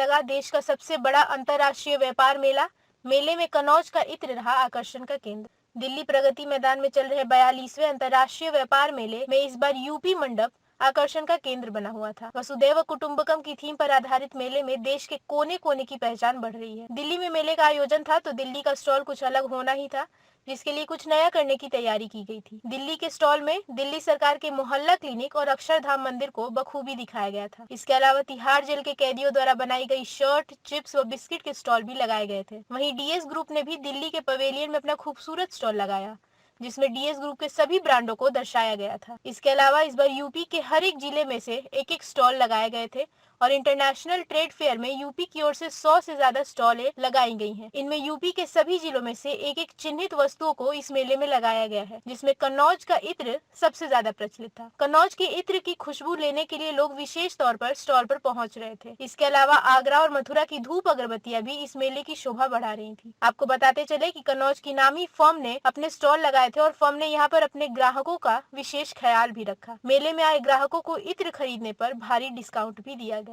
लगा देश का सबसे बड़ा अंतर्राष्ट्रीय व्यापार मेला। मेले में कन्नौज का इत्र रहा आकर्षण का केंद्र। दिल्ली प्रगति मैदान में चल रहे 42वें अंतर्राष्ट्रीय व्यापार मेले में इस बार यूपी मंडप आकर्षण का केंद्र बना हुआ था। वसुधैव कुटुंबकम की थीम पर आधारित मेले में देश के कोने कोने की पहचान बढ़ रही है। दिल्ली में मेले का आयोजन था तो दिल्ली का स्टॉल कुछ अलग होना ही था, जिसके लिए कुछ नया करने की तैयारी की गई थी। दिल्ली के स्टॉल में दिल्ली सरकार के मोहल्ला क्लिनिक और अक्षरधाम मंदिर को बखूबी दिखाया गया था। इसके अलावा तिहाड़ जेल के कैदियों द्वारा बनाई गई शर्ट, चिप्स व बिस्किट के स्टॉल भी लगाए गए थे। वहीं डीएस ग्रुप ने भी दिल्ली के पवेलियन में अपना खूबसूरत स्टॉल लगाया, जिसमें डीएस ग्रुप के सभी ब्रांडों को दर्शाया गया था। इसके अलावा इस बार यूपी के हर एक जिले में से एक एक स्टॉल लगाए गए थे और इंटरनेशनल ट्रेड फेयर में यूपी की ओर से 100 से ज्यादा स्टॉलें लगाई गई हैं। इनमें यूपी के सभी जिलों में से एक एक चिन्हित वस्तुओं को इस मेले में लगाया गया है, जिसमें कन्नौज का इत्र सबसे ज्यादा प्रचलित था। कन्नौज के इत्र की खुशबू लेने के लिए लोग विशेष तौर पर स्टॉल पर पहुंच रहे थे। इसके अलावा आगरा और मथुरा की धूप अगरबत्तियां भी इस मेले की शोभा बढ़ा रही थी। आपको बताते चले कि कन्नौज की नामी फर्म ने अपने स्टॉल लगाए थे और फर्म ने यहाँ पर अपने ग्राहकों का विशेष ख्याल भी रखा। मेले में आए ग्राहकों को इत्र खरीदने पर भारी डिस्काउंट भी दिया गया।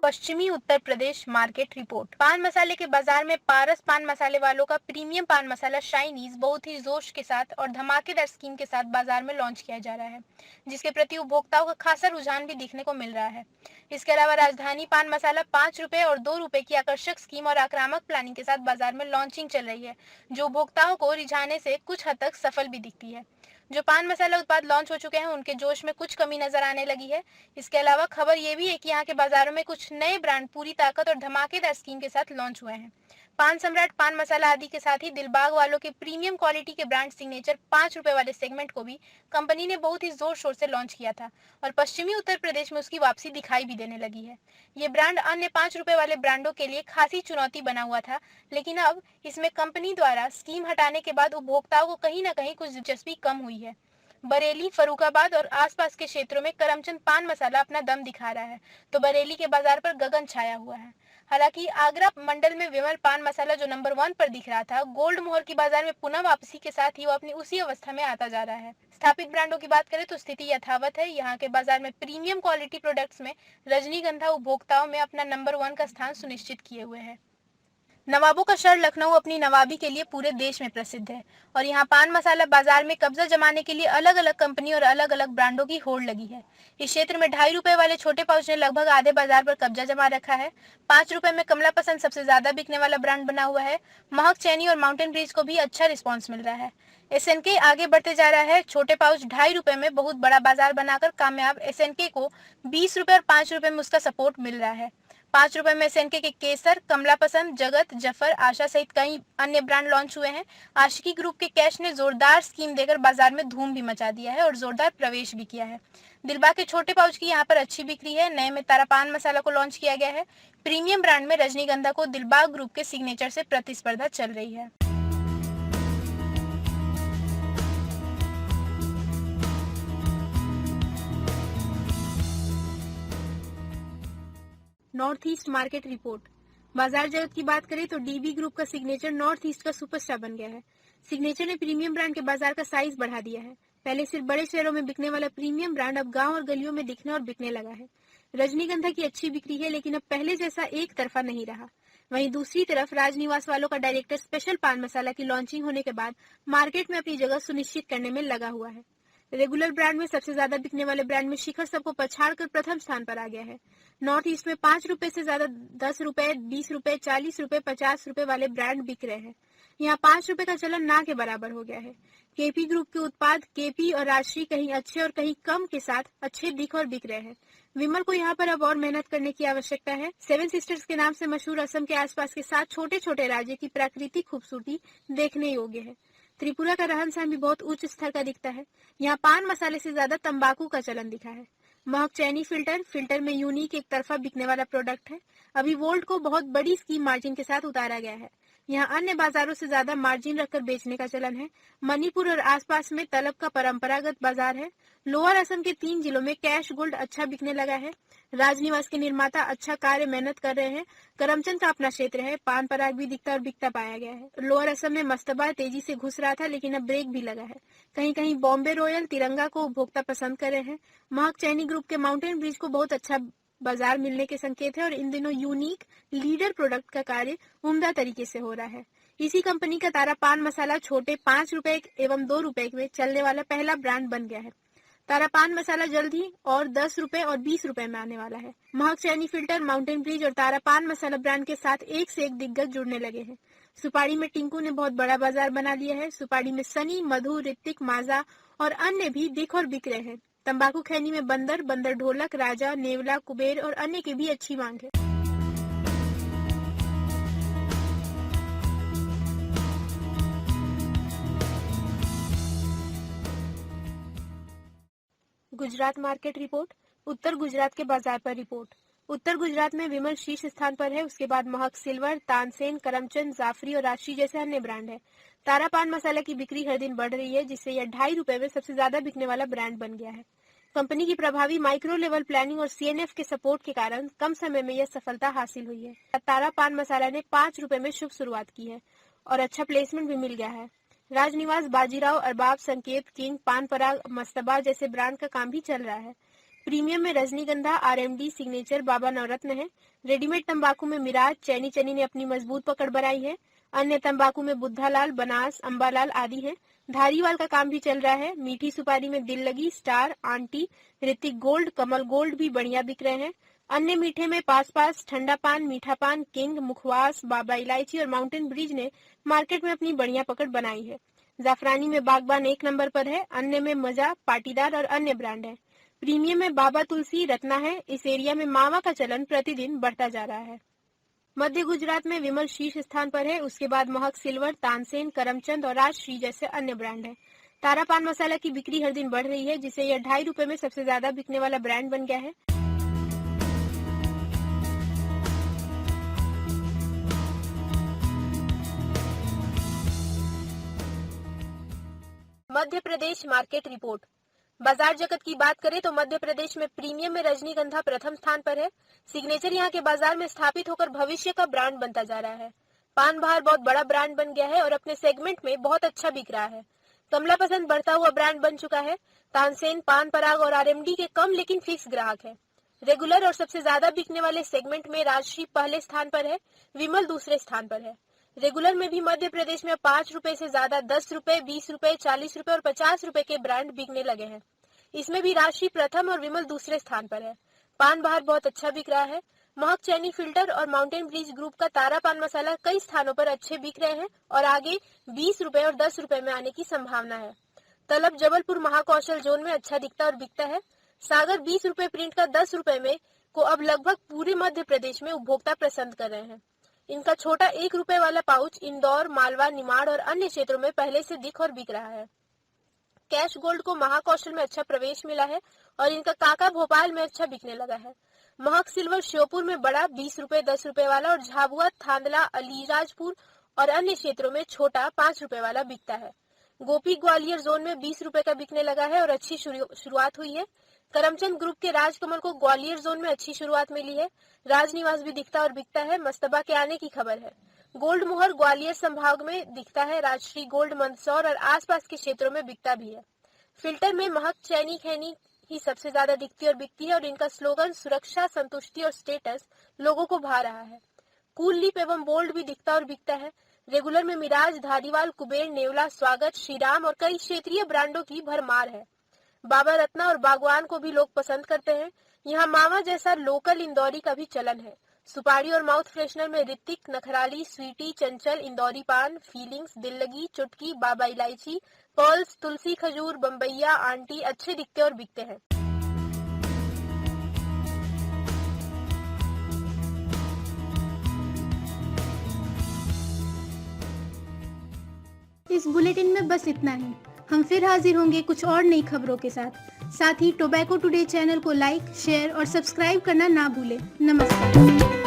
पश्चिमी उत्तर प्रदेश मार्केट रिपोर्ट। पान मसाले के बाजार में पारस पान मसाले वालों का प्रीमियम पान मसाला शाइनीज बहुत ही जोश के साथ और धमाकेदार स्कीम के साथ बाजार में लॉन्च किया जा रहा है, जिसके प्रति उपभोक्ताओं का खासा रुझान भी दिखने को मिल रहा है। इसके अलावा राजधानी पान मसाला 5 रुपए और 2 रुपए की आकर्षक स्कीम और आक्रामक प्लानिंग के साथ बाजार में लॉन्चिंग चल रही है, जो उपभोक्ताओं को रिझाने से कुछ हद तक सफल भी दिखती है। जो पान मसाला उत्पाद लॉन्च हो चुके हैं उनके जोश में कुछ कमी नजर आने लगी है। इसके अलावा खबर ये भी है कि यहाँ के बाजारों में कुछ नए ब्रांड पूरी ताकत और धमाकेदार स्कीम के साथ लॉन्च हुए हैं। पान सम्राट पान मसाला आदि के साथ ही दिलबाग वालों के प्रीमियम क्वालिटी के ब्रांड सिग्नेचर 5 रुपए वाले सेगमेंट को भी कंपनी ने बहुत ही जोर शोर से लॉन्च किया था और पश्चिमी उत्तर प्रदेश में उसकी वापसी दिखाई भी देने लगी है। ये ब्रांड अन्य 5 रुपए वाले ब्रांडों के लिए खासी चुनौती बना हुआ था, लेकिन अब इसमें कंपनी द्वारा स्कीम हटाने के बाद उपभोक्ताओं को कहीं न कहीं कुछ दिलचस्पी कम हुई है। बरेली, फर्रुखाबाद और आसपास के क्षेत्रों में करमचंद पान मसाला अपना दम दिखा रहा है, तो बरेली के बाजार पर गगन छाया हुआ है। हालांकि आगरा मंडल में विमल पान मसाला जो नंबर 1 पर दिख रहा था, गोल्ड मोहर की बाजार में पुनः वापसी के साथ ही वो अपनी उसी अवस्था में आता जा रहा है। स्थापित ब्रांडों की बात करें तो स्थिति यथावत है। यहाँ के बाजार में प्रीमियम क्वालिटी प्रोडक्ट्स में रजनीगंधा उपभोक्ताओं में अपना नंबर 1 का स्थान सुनिश्चित किए हुए है। नवाबों का शहर लखनऊ अपनी नवाबी के लिए पूरे देश में प्रसिद्ध है और यहाँ पान मसाला बाजार में कब्जा जमाने के लिए अलग अलग कंपनी और अलग अलग ब्रांडों की होड़ लगी है। इस क्षेत्र में 2.5 रुपए वाले छोटे पाउच ने लगभग आधे बाजार पर कब्जा जमा रखा है। 5 रुपए में कमला पसंद सबसे ज्यादा बिकने वाला ब्रांड बना हुआ है। महक, चैनी और माउंटेन ब्रीज को भी अच्छा रिस्पॉन्स मिल रहा है। एसएनके आगे बढ़ते जा रहा है। छोटे पाउच 2.5 रुपए में बहुत बड़ा बाजार बनाकर कामयाब एसएनके को 20 रुपए और 5 रुपए में उसका सपोर्ट मिल रहा है। 5 रुपए में एसएनके के केसर, कमला पसंद, जगत, जफर, आशा सहित कई अन्य ब्रांड लॉन्च हुए हैं। आशिकी ग्रुप के कैश ने जोरदार स्कीम देकर बाजार में धूम भी मचा दिया है और जोरदार प्रवेश भी किया है। दिलबाग के छोटे पाउच की यहाँ पर अच्छी बिक्री है। नए में तारा पान मसाला को लॉन्च किया गया है। प्रीमियम ब्रांड में रजनीगंधा को दिलबाग ग्रुप के सिग्नेचर से प्रतिस्पर्धा चल रही है। North east market report. बाजार जगत की बात करें तो डीबी ग्रुप का सिग्नेचर नॉर्थ ईस्ट का सुपरस्टार बन गया है। सिग्नेचर ने प्रीमियम ब्रांड के बाजार का साइज बढ़ा दिया है। पहले सिर्फ बड़े शहरों में बिकने वाला प्रीमियम ब्रांड अब गांव और गलियों में दिखने और बिकने लगा है। रजनीगंधा की अच्छी बिक्री है, लेकिन अब पहले जैसा एक तरफा नहीं रहा। वहीं दूसरी तरफ राजनिवास वालों का डायरेक्टर स्पेशल पान मसाला की लॉन्चिंग होने के बाद मार्केट में अपनी जगह सुनिश्चित करने में लगा हुआ है। रेगुलर ब्रांड में सबसे ज्यादा बिकने वाले ब्रांड में शिखर सबको पछाड़कर प्रथम स्थान पर आ गया है। नॉर्थ ईस्ट में 5 रुपए से ज्यादा 10 रुपए, 20 रुपए, 40 रुपए, 50 रुपए वाले ब्रांड बिक रहे हैं। यहाँ 5 रुपए का चलन ना के बराबर हो गया है। केपी ग्रुप के उत्पाद केपी और राजश्री कहीं अच्छे और कहीं कम के साथ अच्छे दिख और बिक रहे हैं। विमल को यहाँ पर अब और मेहनत करने की आवश्यकता है। सेवन सिस्टर्स के नाम से मशहूर असम के आसपास के 7 छोटे छोटे राज्य की प्राकृतिक खूबसूरती देखने योग्य है। त्रिपुरा का रहन सहन भी बहुत उच्च स्तर का दिखता है। यहाँ पान मसाले से ज्यादा तंबाकू का चलन दिखा है। महक चैनी फिल्टर में यूनिक एक तरफा बिकने वाला प्रोडक्ट है। अभी वोल्ट को बहुत बड़ी स्कीम मार्जिन के साथ उतारा गया है। यहाँ अन्य बाजारों से ज्यादा मार्जिन रखकर बेचने का चलन है। मणिपुर और आसपास में तलब का परंपरागत बाजार है। लोअर असम के 3 जिलों में कैश गोल्ड अच्छा बिकने लगा है। राजनिवास के निर्माता अच्छा कार्य मेहनत कर रहे हैं। करमचंद का अपना क्षेत्र है। पान पराग भी दिखता और बिकता पाया गया है। लोअर असम में मस्तबा तेजी से घुस रहा था, लेकिन अब ब्रेक भी लगा है। कहीं कहीं बॉम्बे रॉयल तिरंगा को उपभोक्ता पसंद कर रहे हैं। महक चैनी ग्रुप के माउंटेन ब्रिज को बहुत अच्छा बाजार मिलने के संकेत है और इन दिनों यूनिक लीडर प्रोडक्ट का कार्य उम्दा तरीके से हो रहा है। इसी कंपनी का तारा पान मसाला छोटे 5 रुपए एवं 2 रुपए में चलने वाला पहला ब्रांड बन गया है। तारा पान मसाला जल्द ही और 10 रुपए और 20 रुपए में आने वाला है। महक चैनी फिल्टर, माउंटेन ब्रिज और तारा पान मसाला ब्रांड के साथ एक से एक दिग्गज जुड़ने लगे हैं। सुपारी में टिंकू ने बहुत बड़ा बाजार बना लिया है। सुपारी में सनी, मधु, ऋतिक, माजा और अन्य भी दिख और बिक रहे हैं। तंबाकू खैनी में बंदर ढोलक, राजा, नेवला, कुबेर और अन्य की भी अच्छी मांग है। Gujarat market report. उत्तर गुजरात के बाजार पर रिपोर्ट। उत्तर गुजरात में विमल शीर्ष स्थान पर है। उसके बाद महक सिल्वर, तानसेन, करमचंद, जाफरी और राशि जैसे अन्य ब्रांड है। तारा पान मसाला की बिक्री हर दिन बढ़ रही है, जिससे यह 2.5 रुपए में सबसे ज्यादा बिकने वाला ब्रांड बन गया है। कंपनी की प्रभावी माइक्रो लेवल प्लानिंग और सीएनएफ के सपोर्ट के कारण कम समय में यह सफलता हासिल हुई है। तारा पान मसाला ने 5 रुपए में शुभ शुरुआत की है और अच्छा प्लेसमेंट भी मिल गया है। राजनिवास, बाजीराव, अरबाब, संकेत, किंग, पान पराग, मस्तबा जैसे ब्रांड का काम भी चल रहा है। प्रीमियम में रजनीगंधा, आरएमडी, सिग्नेचर, बाबा नवरत्न है। रेडीमेड तंबाकू में मिराज, चैनी चनी ने अपनी मजबूत पकड़ बनाई है। अन्य तंबाकू में बुद्धालाल, बनास, अंबालाल आदि है। धारीवाल का काम भी चल रहा है। मीठी सुपारी में दिल लगी, स्टार, आंटी, ऋतिक गोल्ड, कमल गोल्ड भी बढ़िया बिक रहे हैं। अन्य मीठे में पास ठंडा पान, मीठा पान, किंग, मुखवास, बाबा इलायची और माउंटेन ब्रिज ने मार्केट में अपनी बढ़िया पकड़ बनाई है। जाफरानी में बागबान 1 नंबर पर है। अन्य में मजा, पाटीदार और अन्य ब्रांड है। प्रीमियम में बाबा तुलसी, रत्ना है। इस एरिया में मावा का चलन प्रतिदिन बढ़ता जा रहा है। मध्य गुजरात में विमल शीर्ष स्थान पर है। उसके बाद महक सिल्वर, तानसेन, करमचंद और राजश्री जैसे अन्य ब्रांड है। तारा पान मसाला की बिक्री हर दिन बढ़ रही है, जिससे यह 2.5 रुपए में सबसे ज्यादा बिकने वाला ब्रांड बन गया है। Madhya Pradesh market report. बाजार जगत की बात करें तो मध्य प्रदेश में प्रीमियम में रजनीगंधा प्रथम स्थान पर है। सिग्नेचर यहाँ के बाजार में स्थापित होकर भविष्य का ब्रांड बनता जा रहा है। पान बहार बहुत बड़ा ब्रांड बन गया है और अपने सेगमेंट में बहुत अच्छा बिक रहा है। कमला पसंद बढ़ता हुआ ब्रांड बन चुका है। तानसेन, पान पराग और आरएमडी के कम लेकिन फिक्स ग्राहक है। रेगुलर और सबसे ज्यादा बिकने वाले सेगमेंट में राजश्री पहले स्थान पर है। विमल दूसरे स्थान पर है। रेगुलर में भी मध्य प्रदेश में 5 रुपए से ज्यादा 10 रुपए, 20 रुपए, 40 रुपए और 50 रुपए के ब्रांड बिकने लगे हैं। इसमें भी राशि प्रथम और विमल दूसरे स्थान पर है। पान बहार बहुत अच्छा बिक रहा है। महक चैनी फिल्टर और माउंटेन ब्रिज ग्रुप का तारा पान मसाला कई स्थानों पर अच्छे बिक रहे हैं और आगे 20 रुपए और 10 रुपए में आने की संभावना है। तलब जबलपुर महाकौशल जोन में अच्छा दिखता और बिकता है। सागर 20 रुपए प्रिंट का 10 रुपए में को अब लगभग पूरे मध्य प्रदेश में उपभोक्ता पसंद कर रहे हैं। इनका छोटा 1 रुपए वाला पाउच इंदौर, मालवा, निमाड़ और अन्य क्षेत्रों में पहले से दिख और बिक रहा है। कैश गोल्ड को महाकौशल में अच्छा प्रवेश मिला है और इनका काका भोपाल में अच्छा बिकने लगा है। महक सिल्वर श्योपुर में बड़ा 20 रुपए, 10 रुपए वाला और झाबुआ, थांदला, अलीराजपुर और अन्य क्षेत्रों में छोटा 5 रुपए वाला बिकता है। गोपी ग्वालियर जोन में 20 रुपए का बिकने लगा है और अच्छी शुरुआत हुई है। करमचंद ग्रुप के राजकमल को ग्वालियर जोन में अच्छी शुरुआत मिली है। राजनिवास भी दिखता और बिकता है। मस्तबा के आने की खबर है। गोल्ड मुहर ग्वालियर संभाग में दिखता है। राजश्री गोल्ड मंदसौर और आसपास के क्षेत्रों में बिकता भी है। फिल्टर में महक चैनी खैनी ही सबसे ज्यादा दिखती और बिकती है और इनका स्लोगन सुरक्षा, संतुष्टि और स्टेटस लोगों को भा रहा है। कूल लीप एवं बोल्ड भी दिखता और बिकता है। रेगुलर में मिराज, धारीवाल, कुबेर, नेवला, स्वागत, श्रीराम और कई क्षेत्रीय ब्रांडों की भरमार है। बाबा रत्ना और बागवान को भी लोग पसंद करते हैं। यहाँ मावा जैसा लोकल इंदौरी का भी चलन है। सुपारी और माउथ फ्रेशनर में ऋतिक, नखराली, स्वीटी, चंचल, इंदौरी पान, फीलिंग्स, दिल लगी, चुटकी, बाबा इलायची, पर्ल्स, तुलसी, खजूर, बम्बैया, आंटी अच्छे दिखते और बिकते हैं। इस बुलेटिन में बस इतना ही। हम फिर हाजिर होंगे कुछ और नई खबरों के साथ ही टोबैको टुडे चैनल को लाइक, शेयर और सब्सक्राइब करना ना भूलें। नमस्कार।